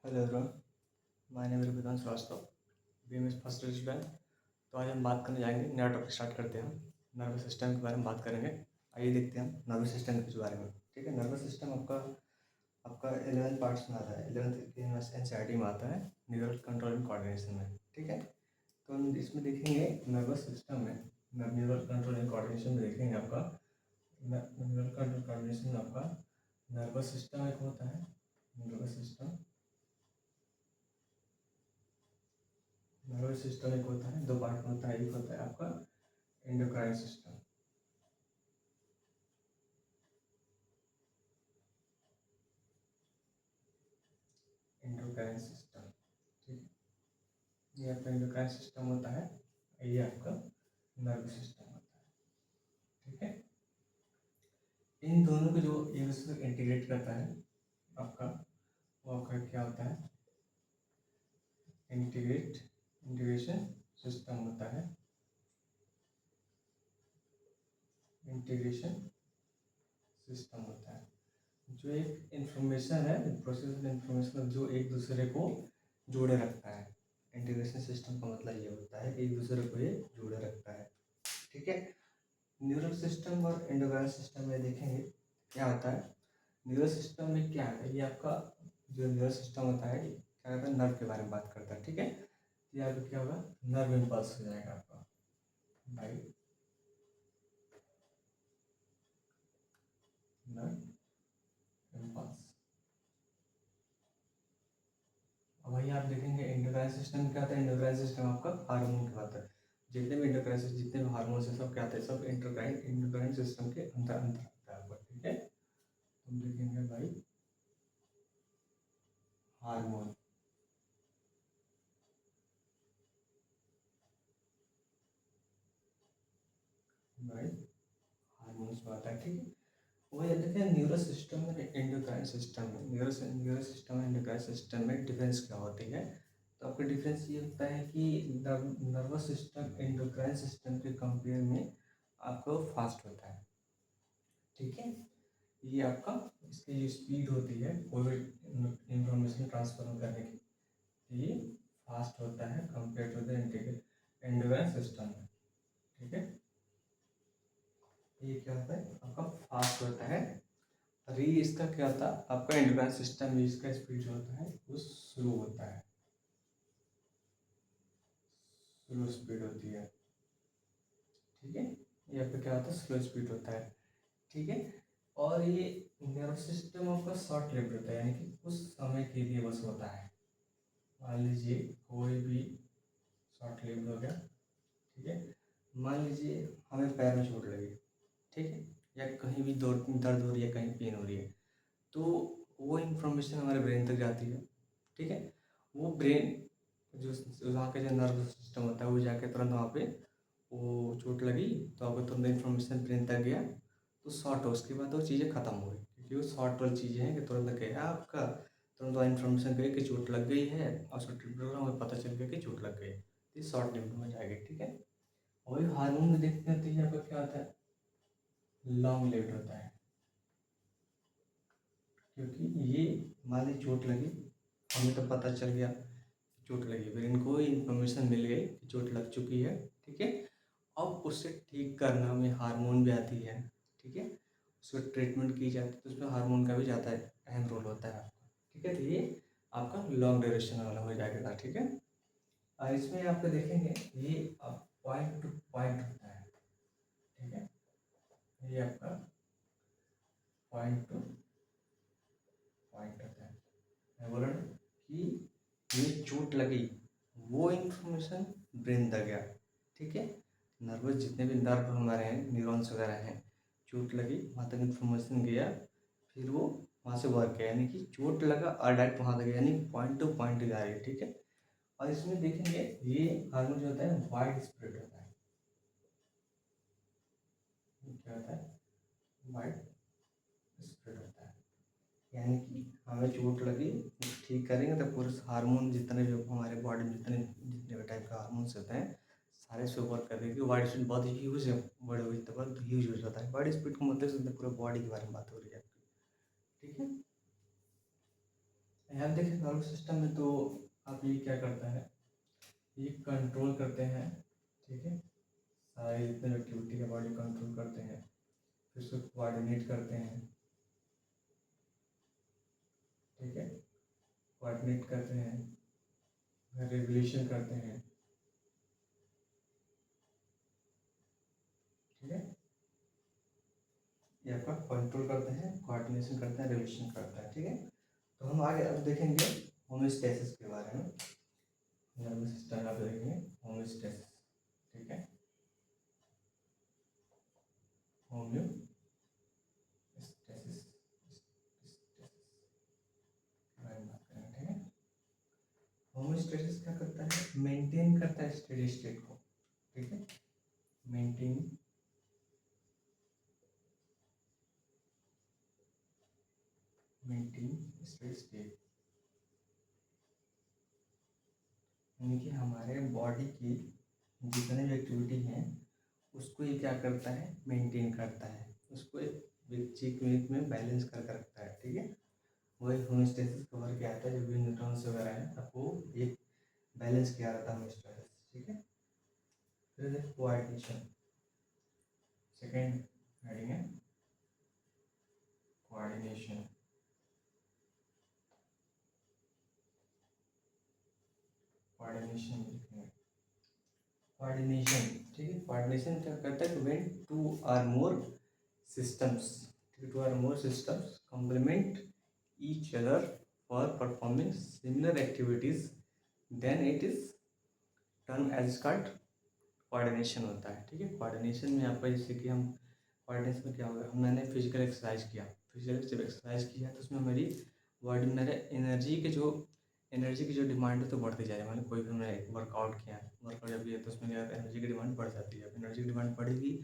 Hello everyone, my name is Vikan Srivastava, BMS first year student. तो आज हम बात करने जाएंगे, नया टॉपिक स्टार्ट करते हैं। हम नर्वस सिस्टम के बारे में बात करेंगे। आइए देखते हैं हम नर्वस सिस्टम के बारे में। ठीक है, नर्वस सिस्टम आपका आपका 11 पार्ट्स में आता है। 11th के एनसीईआरटी में आता है, न्यूरल कंट्रोल एंड कोऑर्डिनेशन में। ठीक है, तो हम इसमें देखेंगे नर्वस सिस्टम में, न्यूरल कंट्रोल एंड कोऑर्डिनेशन में देखेंगे आपका न्यूरल कंट्रोल कोऑर्डिनेशन में आपका नर्वस सिस्टम एक होता है। नर्वस सिस्टम एक होता है, दो पार्ट में होता है। एक होता है आपका एंडोक्राइन सिस्टम, ठीक है, ये आपका एंडोक्राइन सिस्टम होता है, ये आपका नर्वस सिस्टम होता है। ठीक है, इन दोनों को जो एक दूसरे को इंटीग्रेट करता है आपका, वो आपका क्या होता है, इंटीग्रेशन सिस्टम होता है। इंटीग्रेशन सिस्टम होता है जो एक इंफॉर्मेशन है, प्रोसेस ऑफ इंफॉर्मेशन जो एक दूसरे को जोड़े रखता है। इंटीग्रेशन सिस्टम का मतलब ये होता है कि एक दूसरे को ये जोड़े रखता है। ठीक है, न्यूरल सिस्टम और एंडोक्राइन सिस्टम में देखेंगे क्या होता है। न्यूरल सिस्टम में क्या है, ये आपका जो न्यूरल सिस्टम होता है क्या करता है, नर्व के बारे में बात करता है। ठीक है, तो यहाँ पे क्या होगा, नर्व इम्पल्स हो जाएगा आपका बाई नर्व इम्पल्स। अब वही आप देखेंगे एंडोक्राइन सिस्टम क्या होता है। एंडोक्राइन सिस्टम आपका हार्मोन कहलाता है। जितने भी एंडोक्राइन जितने भी हार्मोन है सब क्या होते हैं, सब एंडोक्राइन सिस्टम के अंदर अंदर आता है आपका। ठीक है, हम देखेंगे भाई हार्मोन, भाई हार्मोन्स में आता है। ठीक है, वही देखिए न्यूरल सिस्टम में एंडोक्राइन सिस्टम में न्यूरल सिस्टम एंडोक्राइन सिस्टम में डिफरेंस क्या होती है। तो आपका डिफरेंस ये होता है कि नर्वस सिस्टम एंडोक्राइन सिस्टम के कंपेयर में आपको फास्ट होता है। ठीक है, ये आपका इसकी जो स्पीड होती है कोई इंफॉर्मेशन ट्रांसफर करने की, ये फास्ट होता है compare to the endocrine system में। ठीक है, ये क्या होता है आपका फास्ट होता है। और ये इसका क्या होता है आपका एंडोक्राइन सिस्टम में इसका स्पीड जो होता है वो स्लो होता है, स्लो स्पीड होती है। ठीक है, ये आपका क्या होता है, स्लो स्पीड होता है। ठीक है, और ये नर्वस सिस्टम आपका शॉर्ट लिव्ड होता है, यानी कि कुछ समय के लिए बस होता है। मान लीजिए कोई भी शॉर्ट लिव्ड हो गया। ठीक है, मान लीजिए हमें पैर में चोट लगी, ठीक है, या कहीं भी दर्द हो रही है, कहीं पेन हो रही है, तो वो इन्फॉर्मेशन हमारे ब्रेन तक जाती है। ठीक है, वो ब्रेन जो वहाँ का जो नर्व सिस्टम होता है वो जाके तुरंत वहाँ पे, वो चोट लगी तो आपको तुरंत इन्फॉर्मेशन ब्रेन तक गया, तो शॉर्ट हो, उसके बाद वो चीज़ें खत्म हो गई, क्योंकि वो शॉर्ट वाली चीज़ें हैं कि तुरंत गया आपका, तुरंत वहाँ इन्फॉर्मेशन गई कि चोट लग गई है और उसको ट्रीटमेंट में पता चल गया कि चोट लग गई, तो शॉर्ट लिव्ड में जाएगी। ठीक है, वही हार्मोन में देखते हैं तो ये आपका क्या होता है, लॉन्ग लिव्ड होता है। क्योंकि ये मान ली चोट लगी, हमें तो पता चल गया चोट लगी, फिर इनको इन्फॉर्मेशन मिल गई कि चोट लग चुकी है। ठीक है, अब उससे ठीक करना में हार्मोन भी आती है। ठीक है, उसको ट्रीटमेंट की जाती है तो उसमें हार्मोन का भी ज़्यादा अहम रोल होता है आपका। ठीक है, तो ये आपका लॉन्ग ड्यूरेशन वाला हो जाएगा। ठीक है, और इसमें आपको देखेंगे ये पॉइंट टू पॉइंट होता है। ठीक है, ये आपका पॉइंट टू पॉइंट होता है। मैं बोल रहा हूँ कि ये चोट लगी, वो इन्फॉर्मेशन ब्रेन तक गया। ठीक है, नर्वस जितने भी नर्व हमारे हैं, न्यूरॉन्स वगैरह हैं, चोट लगी वहाँ तक इन्फॉर्मेशन गया, फिर वो वहाँ से वर्क किया, यानी कि चोट लगा और डायरेक्ट वहाँ तक गया, यानी पॉइंट टू पॉइंट जा रही है। ठीक है, और इसमें देखेंगे ये हार्मोन जो होता है वाइड स्प्रेड होता है। क्या होता है, वाइड स्प्रेड होता है, यानी कि हमें चोट लगी ठीक करेंगे तो पूरे हार्मोन जितने भी हमारे बॉडी में जितने जितने भी टाइप के हार्मोन्स होते हैं सारे से वर्क कर देंगे। वाइड स्पीड बहुत ह्यूज है, बड़े हुए तो बहुत ह्यूज हो जाता है। वाइड स्पीड का मतलब पूरे बॉडी के बारे में बात हो रही है आपकी। ठीक है, यहाँ देखिए नर्वस सिस्टम में तो आप ये क्या करता है, ये कंट्रोल करते हैं, ठीक है, सारे जितने एक्टिविटी है बॉडी कंट्रोल करते हैं, फिर उसको कोऑर्डिनेट करते हैं, ठीक है, कोऑर्डिनेट करते हैं, रेगुलेशन करते हैं, ठीक है, ये आपका कंट्रोल करते हैं, कोऑर्डिनेशन करते हैं, रेगुलेशन करता है, ठीक है। तो हम आगे अब देखेंगे होम्योस्टेसिस के बारे में। नर्वस सिस्टम आप देखेंगे होम्योस्टेसिस, ठीक है, होम्योस्टेसिस ठीक है। होम्योस्टेसिस क्या करता है, मेंटेन करता है स्टेडी स्टेट को, ठीक है, मेंटेन स्टेडी स्टेट, यानी कि हमारे बॉडी की जितने भी एक्टिविटी हैं उसको ये क्या करता है, मेंटेन करता है, उसको एक ठीक में बैलेंस करके रखता है, ठीक है। वही होम्योस्टेसिस कवर किया आता है, जो भी न्यूट्रॉन्स वगैरह है आपको एक बैलेंस किया रहता है होम्योस्टेसिस, ठीक है। फिर कोऑर्डिनेशन, सेकेंड हेडिंग है कोऑर्डिनेशन, कोऑर्डिनेशन लिखेंगे, कोऑर्डिनेशन, ठीक है। कोऑर्डिनेशन क्या करता है, when two or more systems, two or more systems complement each other for performing similar activities, then it is term as called coordination होता है, ठीक है। कोऑर्डिनेशन में आपका जैसे कि हम कोऑर्डिनेशन में क्या होगा, मैंने फिजिकल एक्सरसाइज किया, फिजिकल जब एक्सरसाइज किया तो उसमें मेरी बॉडी मेरे एनर्जी की जो डिमांड है तो बढ़ती जा रही है, मतलब कोई भी मैंने वर्कआउट किया, वर्कआउट जब किया तो उसमें क्या एनर्जी की डिमांड बढ़ जाती है, एनर्जी की डिमांड बढ़ेगी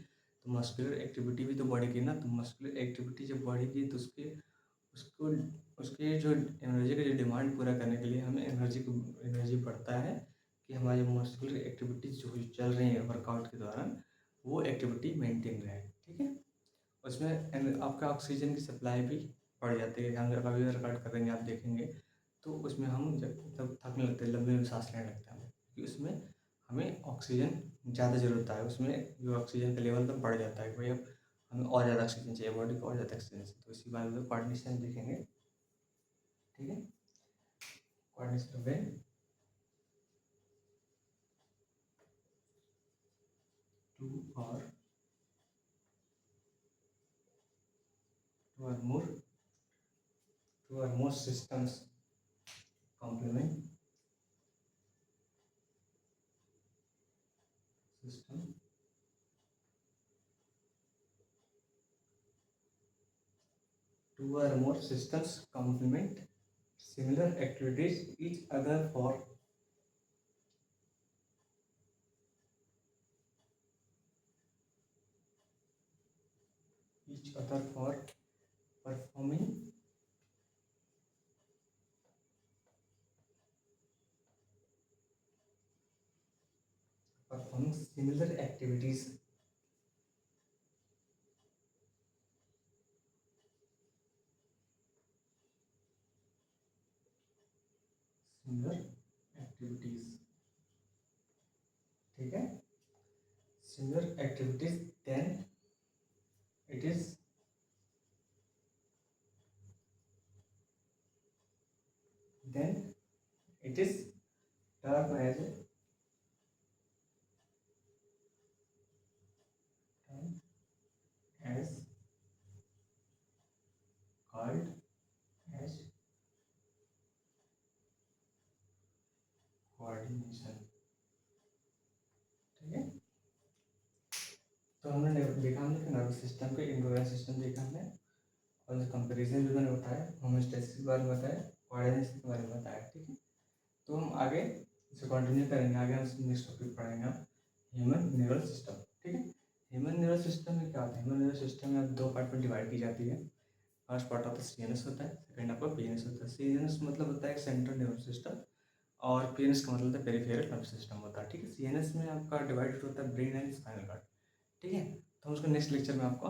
तो मस्कुलर एक्टिविटी भी तो बढ़ेगी ना, तो मस्कुलर एक्टिविटी जब बढ़ेगी तो उसको उसके जो एनर्जी की जो डिमांड पूरा करने के लिए हमें एनर्जी बढ़ता है कि हमारी मस्कुलर एक्टिविटीज जो चल रही हैं वर्कआउट के दौरान वो एक्टिविटी मेंटेन रहे, ठीक है। उसमें आपका ऑक्सीजन की सप्लाई भी बढ़ जाती है, हम जब कभी वर्कआउट करेंगे आप देखेंगे तो उसमें हम जब थकने लगते हैं, लंबी लंबी सांस लेने लगते हैं क्योंकि उसमें हमें ऑक्सीजन ज़्यादा ज़रूरत है, उसमें जो ऑक्सीजन का लेवल तो बढ़ जाता है कि भाई अब हमें और ज़्यादा ऑक्सीजन चाहिए, बॉडी को और ज़्यादा ऑक्सीजन चाहिए, तो इसी बारे में कोऑर्डिनेशन देखेंगे, ठीक है। कोऑर्डिनेशन में टू और two or more systems complement system two or more systems complement similar activities each other for performing similar activities similar activities, ठीक है, similar activities, it is then it is termed as called as coordination, ठीक है। तो हमने देखा, हमने nervous system के endocrine system देखा हमने, और जो कंपैरिजन भी मैंने बताया, होम्योस्टेसिस के बारे में बताया, कोऑर्डिनेशन के बारे में बताया, ठीक है। तो हम आगे इसे कंटिन्यू करेंगे, आगे हम नेक्स्ट टॉपिक पढ़ेंगे ह्यूमन न्यूरल सिस्टम, ठीक है। ह्यूमन न्यूरल सिस्टम में क्या होता है, ह्यूमन न्यूरल सिस्टम में दो पार्ट में डिवाइड की जाती है। फर्स्ट पार्ट आपका सीएनएस होता है, सेकंड आपका पीएनएस होता है। सीएनएस मतलब होता है सेंट्रल नर्वस सिस्टम, और पीएनएस का मतलब पेरिफेरल नर्वस सिस्टम होता है, ठीक है। सीएनएस में आपका डिवाइडेड होता है ब्रेन एंड स्पाइनल कॉर्ड, ठीक है। तो हम उसको नेक्स्ट लेक्चर में आपको